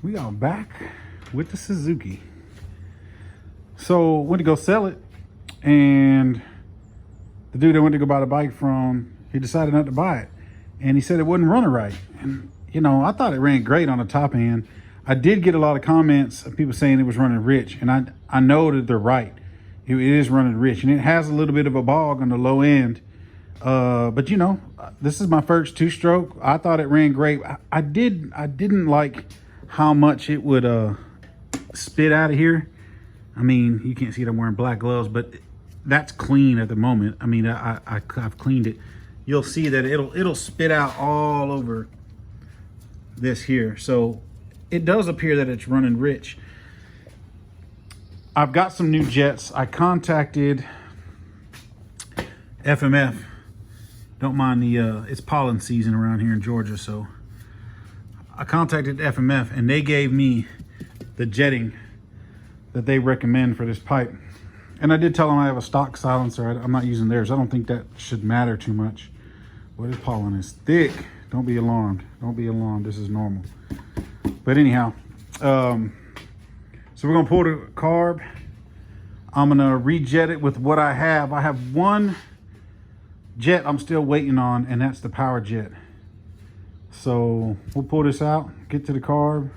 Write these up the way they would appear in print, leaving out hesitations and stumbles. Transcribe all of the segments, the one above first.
We are back with the Suzuki. So went to go sell it, and the dude I went to go buy the bike from, he decided not to buy it, and he said it wasn't running right. And you know, I thought it ran great on the top end. I did get a lot of comments of people saying it was running rich, and I know that they're right. It is running rich, and it has a little bit of a bog on the low end. But you know, this is my first two-stroke. I thought it ran great. I didn't like how much it would spit out of here. I mean, you can't see it, I'm wearing black gloves, but that's clean at the moment. I mean, I've cleaned it. You'll see that it'll spit out all over this here. So it does appear that it's running rich. I've got some new jets. I contacted FMF. Don't mind the it's pollen season around here in Georgia, so I contacted FMF and they gave me the jetting that they recommend for this pipe. And I did tell them I have a stock silencer. I'm not using theirs. I don't think that should matter too much. But this pollen is thick. Don't be alarmed. Don't be alarmed. This is normal. But anyhow, so we're gonna pull the carb. I'm gonna rejet it with what I have. I have one jet I'm still waiting on, and that's the power jet. So we'll pull this out, get to the carb.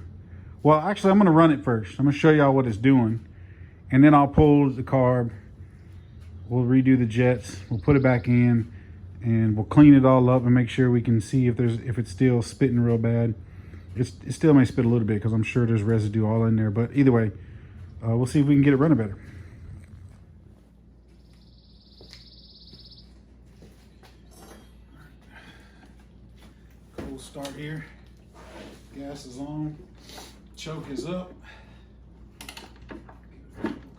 Well, actually, I'm gonna run it first. I'm gonna show y'all what it's doing, and then I'll pull the carb. We'll redo the jets. We'll put it back in, and we'll clean it all up and make sure we can see if it's still spitting real bad. It still may spit a little bit because I'm sure there's residue all in there. But either way, we'll see if we can get it running better. Cold start here. Gas is on. Choke is up.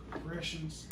Compressions.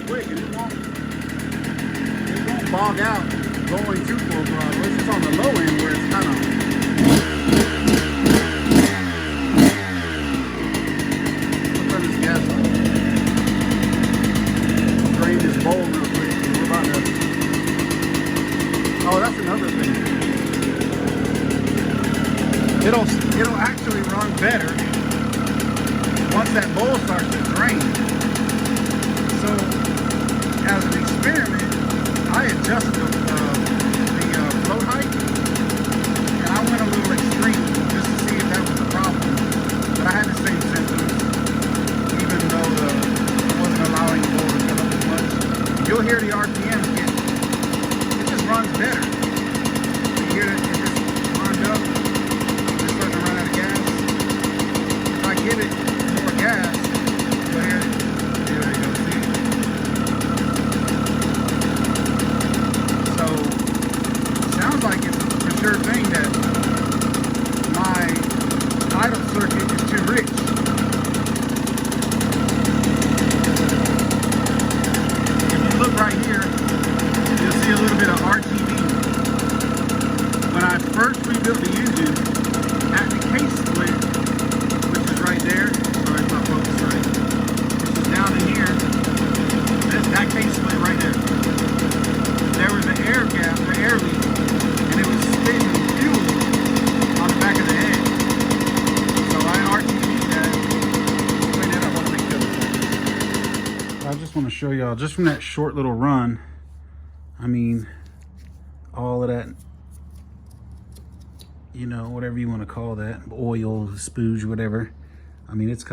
quick, and it won't bog out going too full throttle. It's just on the low end where it's kind of. Let's turn this gas on. Drain this bowl real quick. We're about to. Oh, that's another thing. It'll actually run better once that bowl starts to drain. So, as an experiment, I adjusted the float height, and I went a little extreme just to see if that was a problem. But I had the same symptoms, even though I wasn't allowing the bowl to fill up as much. You'll hear the RPMs get, it just runs better. You hear it just runs up, it's starting to run out of gas. If I give it more gas, you'll hear it. There you go, see? So, sounds like it's a for sure thing that my idle circuit is too rich. If you look right here, you'll see a little bit of RTD. When I first rebuilt the engine, at the case split, which is right there, sorry if my focus right, which is down in here, that case split right there. There was an air gap, an air leak, and it was spitting fuel on the back of the head. So I RTD'd that, cleaned it up on the big. I just want to show y'all, just from that short little run, I mean, all of that, you know, whatever you want to call that, oil, spooge, whatever. I mean, it's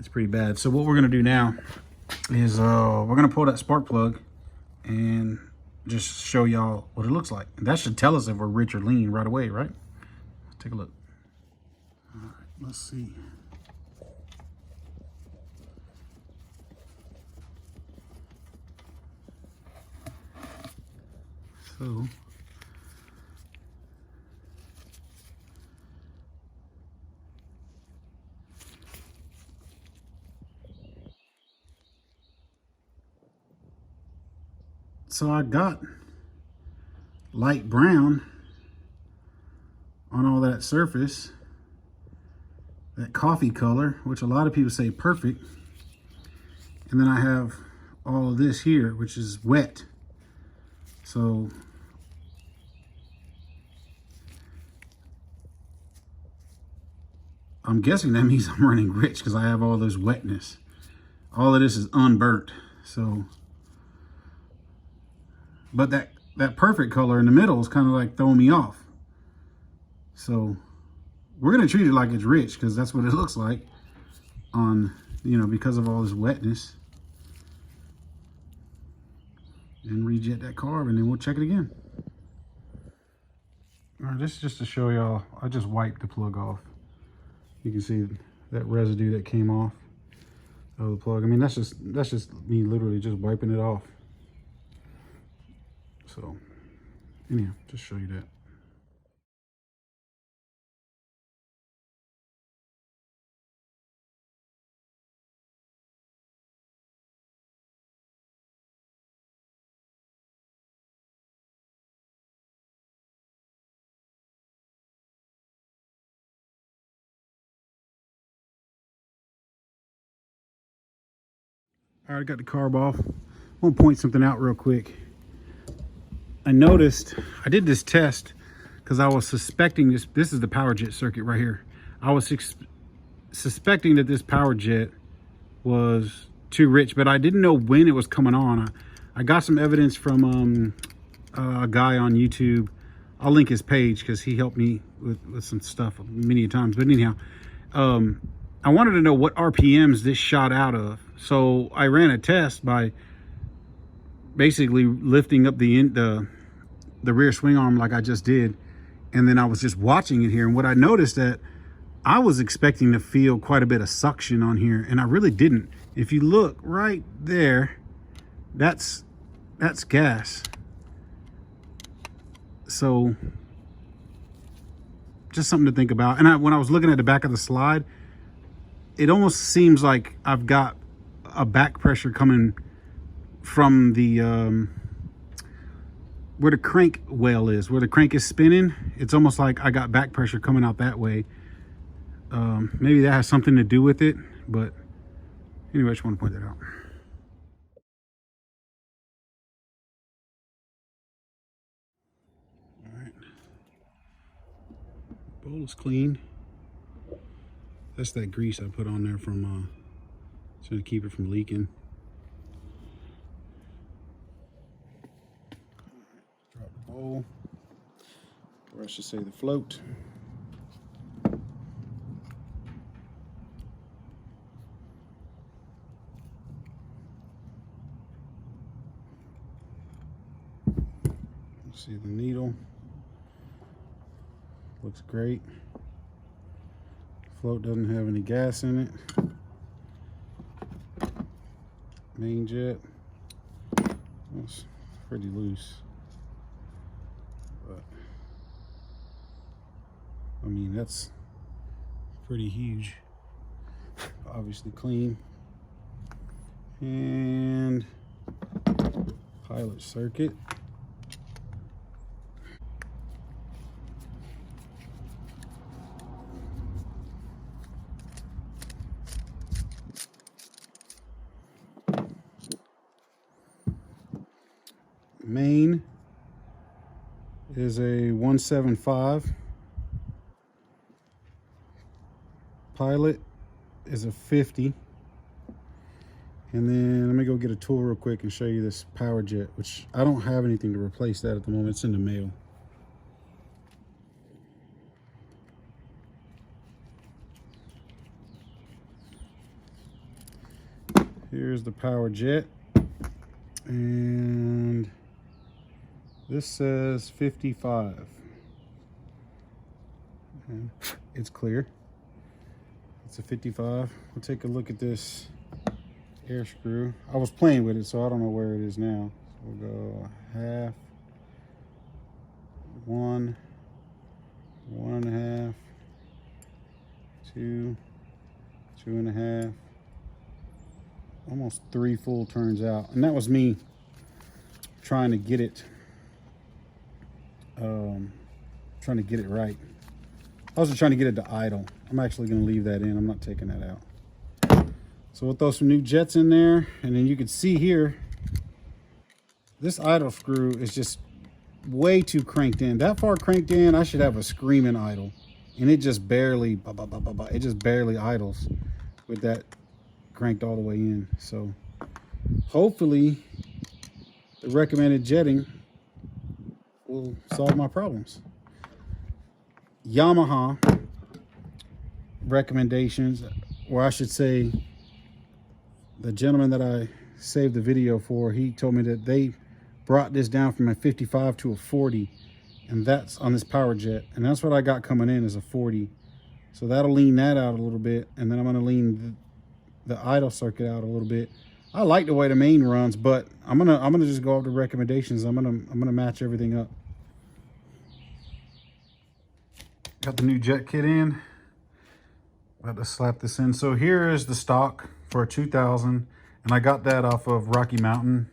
pretty bad. So what we're going to do now is we're going to pull that spark plug and just show y'all what it looks like. And that should tell us if we're rich or lean right away, right? Let's take a look. All right, let's see. So I got light brown on all that surface, that coffee color, which a lot of people say perfect. And then I have all of this here, which is wet. So I'm guessing that means I'm running rich because I have all this wetness. All of this is unburnt. So, but that perfect color in the middle is kind of like throwing me off. So we're going to treat it like it's rich because that's what it looks like on, you know, because of all this wetness. And rejet that carb and then we'll check it again. All right, this is just to show y'all, I just wiped the plug off. You can see that residue that came off of the plug. I mean, that's just me literally just wiping it off. So, anyhow, just show you that. All right, I got the carb off. I want to point something out real quick. I noticed, I did this test because I was suspecting this is the power jet circuit right here. I was suspecting that this power jet was too rich, but I didn't know when it was coming on. I got some evidence from a guy on YouTube. I'll link his page because he helped me with some stuff many times. But anyhow, I wanted to know what RPMs this shot out of. So I ran a test by basically lifting up the rear swing arm like I just did. And then I was just watching it here. And what I noticed that I was expecting to feel quite a bit of suction on here. And I really didn't. If you look right there, that's gas. So just something to think about. And when I was looking at the back of the slide, it almost seems like I've got a back pressure coming from the where the crank well is, where the crank is spinning. It's almost like I got back pressure coming out that way. Maybe that has something to do with it, but anyway, I just want to point that out. All right, bowl is clean. That's that grease I put on there from so to keep it from leaking. Drop the bowl, or I should say the float. See the needle, looks great. Float doesn't have any gas in it. Main jet, it's pretty loose, but I mean, that's pretty huge. Obviously clean. And pilot circuit. Main is a 175. Pilot is a 50. And then let me go get a tool real quick and show you this power jet, which I don't have anything to replace that at the moment. It's in the mail. Here's the power jet. And this says 55. And it's clear. It's a 55. We'll take a look at this air screw. I was playing with it, so I don't know where it is now. So we'll go half, 1, 1.5, 2, 2.5, almost 3 full turns out. And that was me trying to get it right. I was trying to get it to idle. I'm actually going to leave that in. I'm not taking that out. So we'll throw some new jets in there, and then you can see here, this idle screw is just way too cranked in. That far cranked in, I should have a screaming idle, and it just barely, it just barely idles with that cranked all the way in. So hopefully the recommended jetting will solve my problems. Yamaha recommendations, or I should say the gentleman that I saved the video for, he told me that they brought this down from a 55 to a 40, and that's on this power jet, and that's what I got coming in is a 40. So that'll lean that out a little bit, and then I'm going to lean the idle circuit out a little bit. I like the way the main runs, but I'm gonna just go over the recommendations. I'm gonna match everything up. Got the new jet kit in. About to slap this in. So here is the stock for a 2000, and I got that off of Rocky Mountain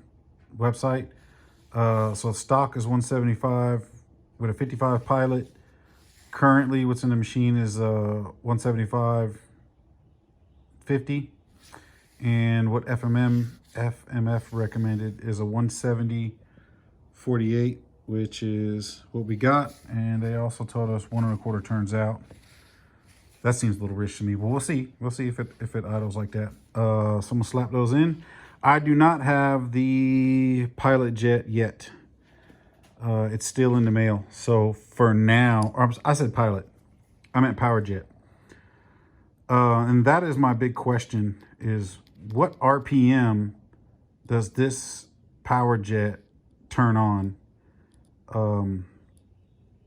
website. So stock is 175 with a 55 pilot. Currently, what's in the machine is 175 50, and what FMF recommended is a 170 48, which is what we got. And they also told us 1 1/4 turns out. That seems a little rich to me, but we'll see. We'll see if it idles like that. So I'm gonna slap those in. I do not have the pilot jet yet. It's still in the mail. So for now, or I said pilot, I meant power jet. And that is my big question: is what RPM does this power jet turn on?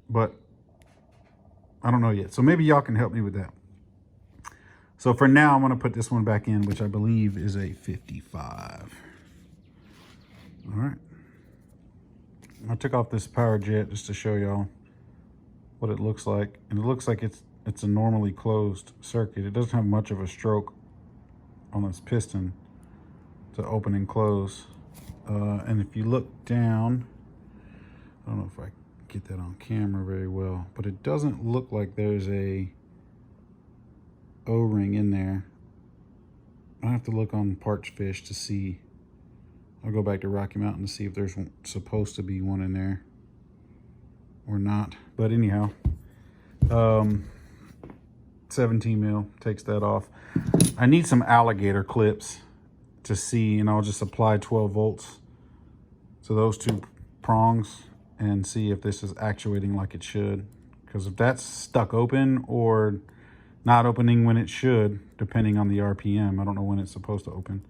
But I don't know yet. So maybe y'all can help me with that. So for now, I'm going to put this one back in, which I believe is a 55. All right. I took off this power jet just to show y'all what it looks like. And it looks like it's a normally closed circuit. It doesn't have much of a stroke on this piston. to open and close. And if you look down, I don't know if I get that on camera very well, but it doesn't look like there's a O-ring in there. I have to look on Parched Fish to see. I'll go back to Rocky Mountain to see if there's supposed to be one in there or not. But anyhow, 17 mil takes that off. I need some alligator clips to see, and I'll just apply 12 volts to those two prongs and see if this is actuating like it should. Because if that's stuck open or not opening when it should, depending on the RPM, I don't know when it's supposed to open,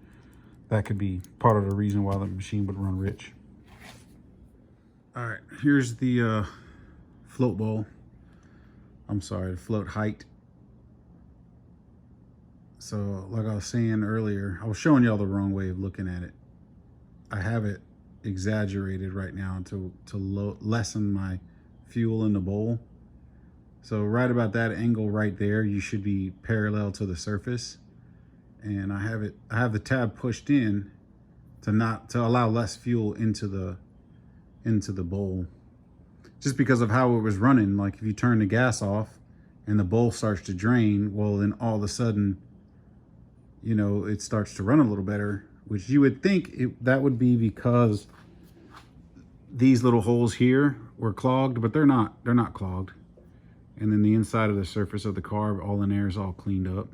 that could be part of the reason why the machine would run rich. All right, here's the float bowl. I'm sorry, the float height. So like I was saying earlier, I was showing y'all the wrong way of looking at it. I have it exaggerated right now to lessen my fuel in the bowl. So right about that angle right there, you should be parallel to the surface. And I have the tab pushed in to allow less fuel into the bowl. Just because of how it was running. Like if you turn the gas off and the bowl starts to drain, well then all of a sudden, you know, it starts to run a little better, which you would think that would be because these little holes here were clogged, but they're not clogged. And then the inside of the surface of the car, all in there is all cleaned up.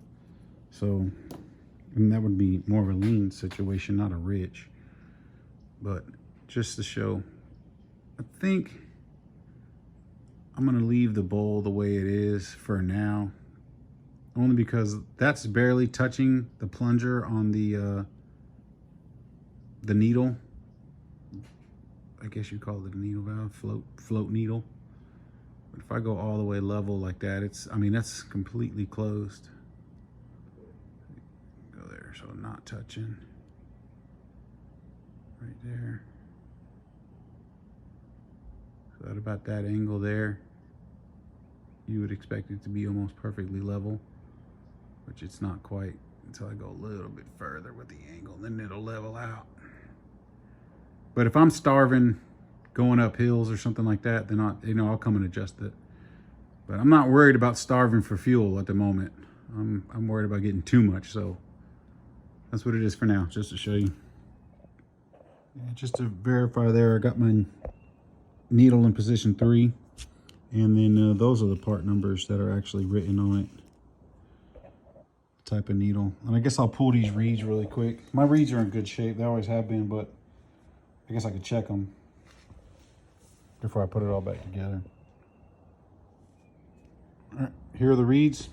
So, and that would be more of a lean situation, not a rich. But just to show, I think I'm gonna leave the bowl the way it is for now. Only because that's barely touching the plunger on the needle. I guess you call it a needle valve, float needle. But if I go all the way level like that, I mean, that's completely closed. Go there, so not touching. Right there. So at about that angle there, you would expect it to be almost perfectly level, which it's not quite until I go a little bit further with the angle, then it'll level out. But if I'm starving going up hills or something like that, then I'll come and adjust it. But I'm not worried about starving for fuel at the moment. I'm worried about getting too much, so that's what it is for now, just to show you. Yeah, just to verify there, I got my needle in position 3, and then those are the part numbers that are actually written on it. Type of needle. And I guess I'll pull these reeds really quick. My reeds are in good shape, they always have been, but I guess I could check them before I put it all back together. All right, here are the reeds.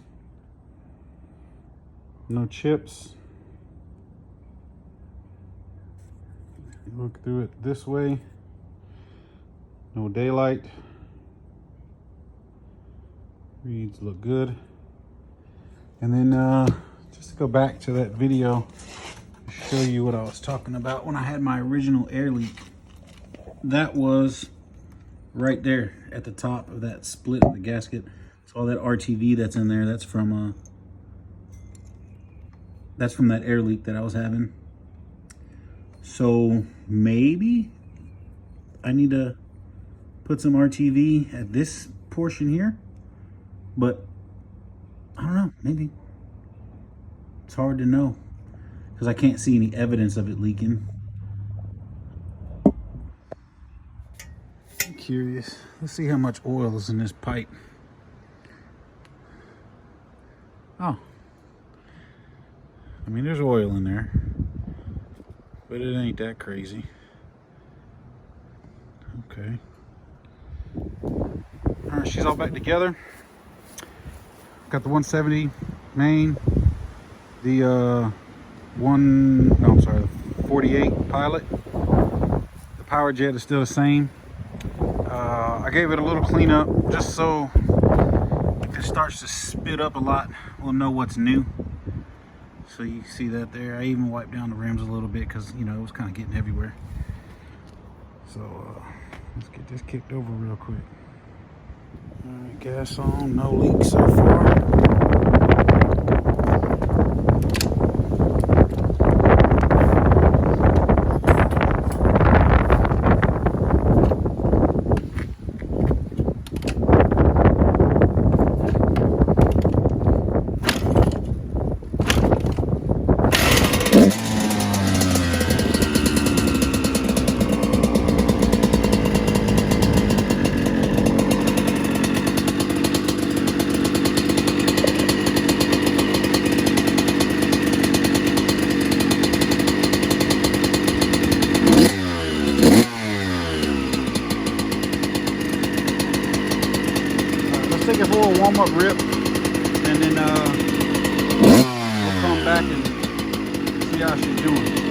No chips. Look through it this way. No daylight. Reeds look good. And then just to go back to that video, show you what I was talking about when I had my original air leak. That was right there at the top of that split of the gasket. So all that RTV that's in there, that's from that air leak that I was having. So maybe I need to put some RTV at this portion here, but I don't know, maybe. It's hard to know because I can't see any evidence of it leaking. I'm curious. Let's see how much oil is in this pipe. Oh, I mean, there's oil in there, but it ain't that crazy. Okay. All right, she's all back together. Got the 170 main, the 48 pilot. The power jet is still the same. I gave it a little cleanup just so if it starts to spit up a lot, we'll know what's new. So you see that there. I even wiped down the rims a little bit because, you know, it was kind of getting everywhere. So let's get this kicked over real quick. All right, gas on, no leaks so far. little warm-up rip, and then we'll come back and see how she's doing.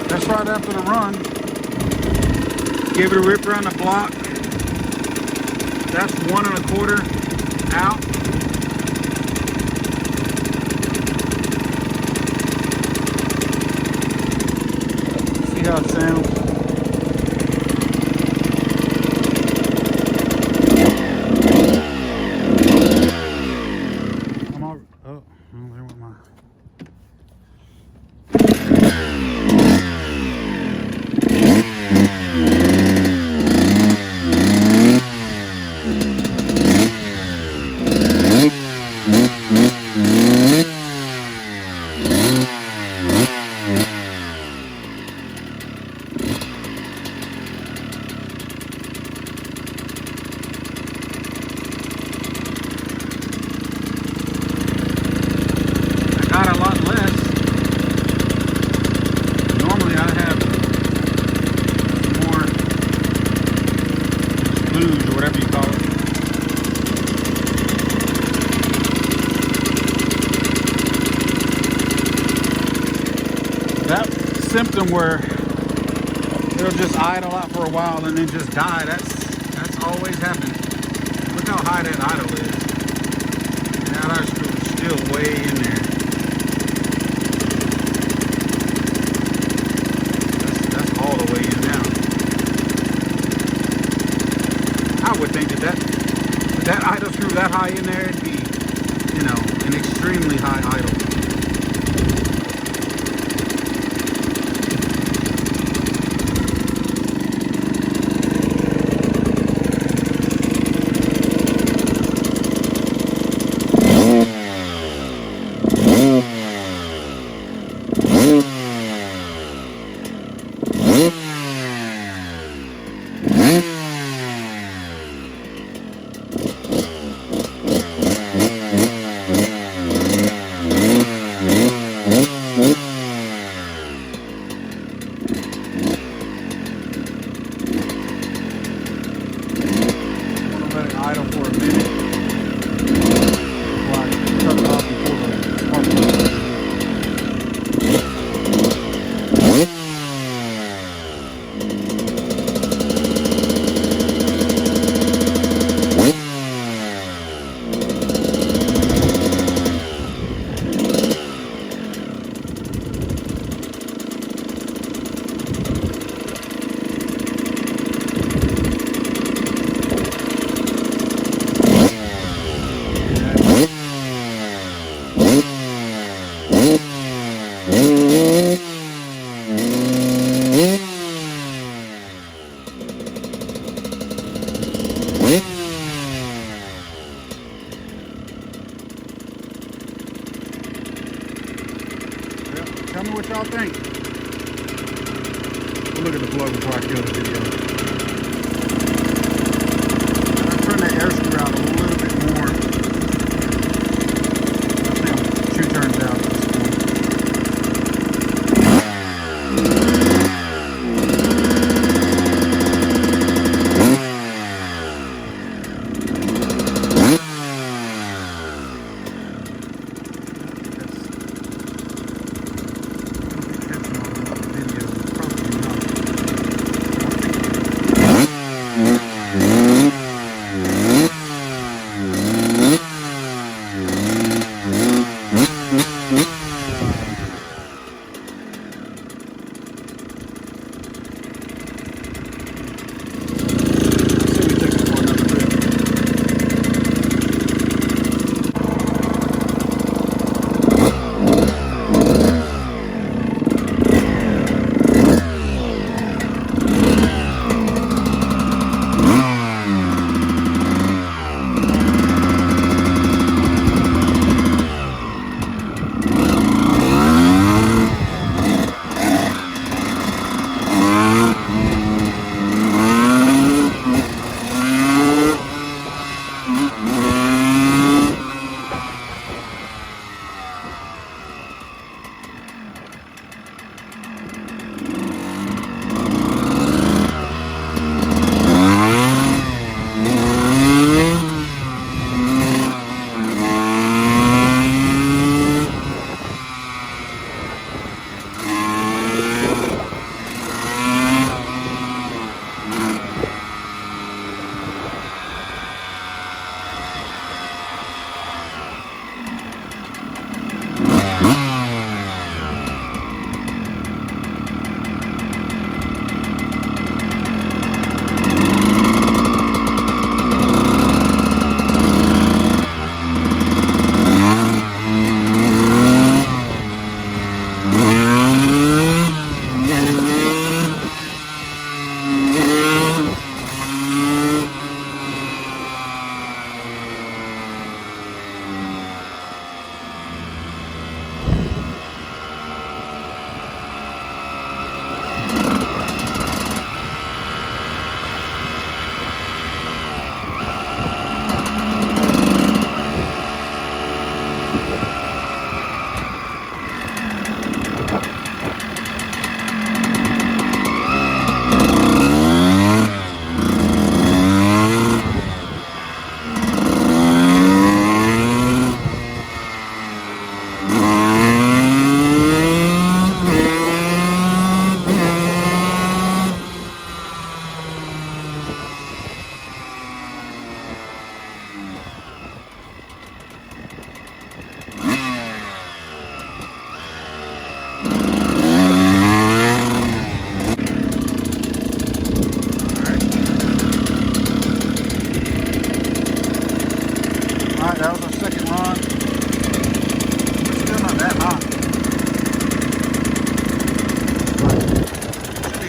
That's right after the run. Give it a rip around the block. That's 1 1/4 out. See how it sounds. where it'll just idle out for a while and then just die. That's always happened. Look how high that idle is. And that idle screw is still way in there. That's all the way in now. I would think that idle screw that high in there, it'd be, you know, an extremely high idle. Idle for a minute while I shut it off before the spark plugs. Tell me what y'all think. We'll look at the plug before I kill the video. I turn that air screw out a little bit more. I think I'm 2 turns out at this point.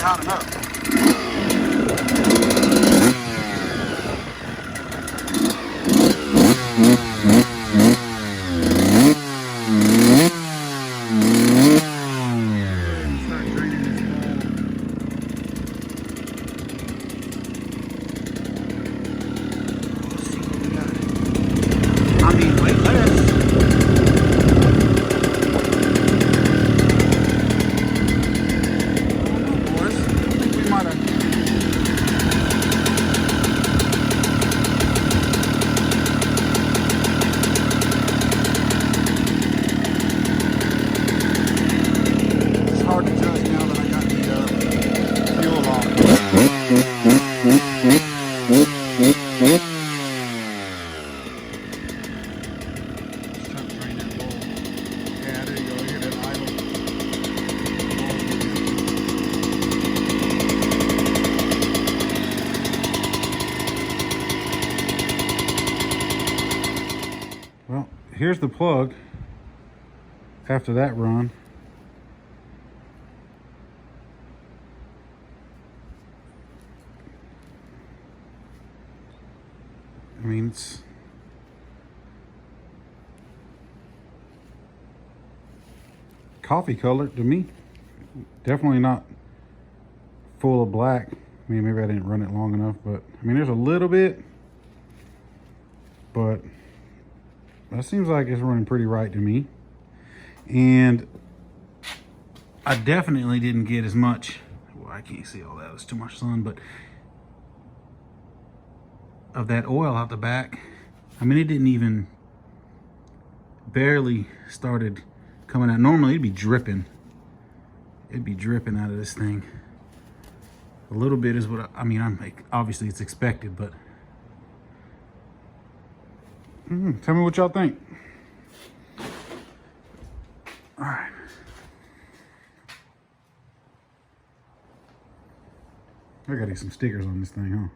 hot enough. Start draining this bowl. Let's see what we got. I mean, way less. Well, here's the plug after that run. I mean, it's coffee color to me. Definitely not full of black. I mean, maybe I didn't run it long enough, but I mean, there's a little bit, but that seems like it's running pretty right to me. And I definitely didn't get as much, well, I can't see all that, it's too much sun, but of that oil out the back. I mean, it didn't even, barely started coming out. Normally it'd be dripping. It'd be dripping out of this thing. A little bit is what I mean, I'm like, obviously it's expected, but tell me what y'all think. All right. I gotta get some stickers on this thing, huh?